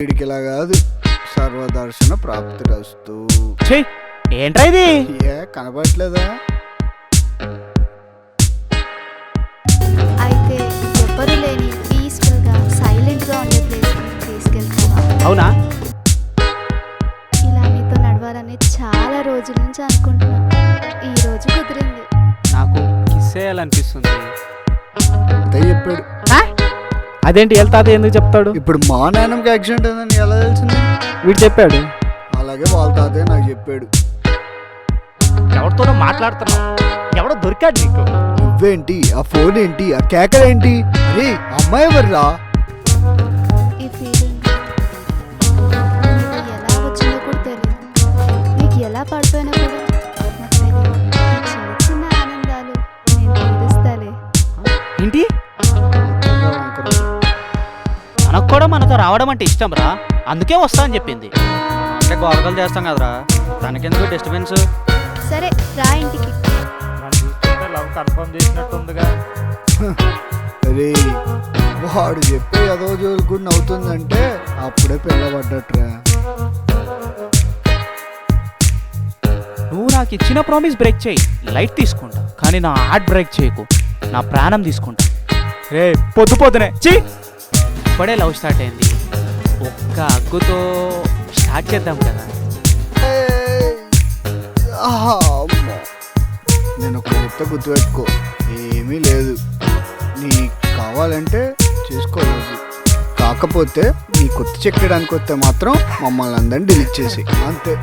వీడికి ఇలా కాదు, సర్వదర్శన ప్రాప్తిరస్తు. ఏంట్రా ఇది? ఏ కనబడట్లేదా? అయితే ఎవ్వరు లేని పీస్ఫుల్ గా సైలెంట్ గా ఉండే ప్లేస్ తీసుకెళ్తావా? అవునా? ఇలా నీతో నడవాలని చాలా రోజుల నుంచి అనుకుంటున్నా. ఈ రోజు కుదిరింది. నాకు కిస్ చేయాలనిపిస్తుంది. అంతే చెప్పాడు. అదేంటి వెళ్తాది ఎందుకు చెప్తాడు? ఇప్పుడు మా నాన్నకి యాక్సిడెంట్ అయిందని ఎలా తెలిసింది? వీడు చెప్పాడు. అలాగే వాళ్ళ తాతయ్య నాకు చెప్పాడు. ఎవరితోనో మాట్లాడుతున్నావు, ఎవడో దొరికాడు నీకు. నువ్వేంటి, ఆ ఫోన్ ఏంటి, ఆ కేకలేంటి? అరే అమ్మాయి ఎవర్రా? ఈ ఫీలింగ్ నీకు ఎలా వచ్చిందో కూడా తెలియదు. నీకు ఎలా పడిపోయినా కూడా నాకు తెలియదు. చిన్న చిన్న ఆనందాలు నేను తీరుస్తాలే. ఏంటి? తనకు కూడా మనతో రావడం అంటే ఇష్టం రా, అందుకే వస్తా అని చెప్పింది. అంటే గోరకలు చేస్తాం కదరా, తనకెందుకు డిస్టర్బెన్స్? సరే రా ఇంటికి. లవ్ కన్ఫర్మ్ చేసినట్టుందిగా. అరే వాడు చెప్పే ఏదో జోలు కూడా నవ్వుతుందంటే అప్పుడే పిల్లబడ్డట్రా. నువ్వు నాకు ఇచ్చిన ప్రామిస్ బ్రేక్ చేయి, లైట్ తీసుకుంటా, కానీ నా హార్ట్ బ్రేక్ చేయకు, నా ప్రాణం తీసుకుంటా. రే పొద్దు పొద్దునే ఇప్పుడే లవ్ స్టార్ట్ అయింది, ఒక్క అగ్గుతో స్టార్ట్ చేద్దాం కదా. నేను ఒక కొత్త గుర్తుపెట్టుకో, ఏమీ లేదు. నీకు కావాలంటే చేసుకోలేదు, కాకపోతే నీ కొత్త చెక్కడానికి వస్తే మాత్రం మమ్మల్ని అందరినీ డిలీట్ చేసి అంతే.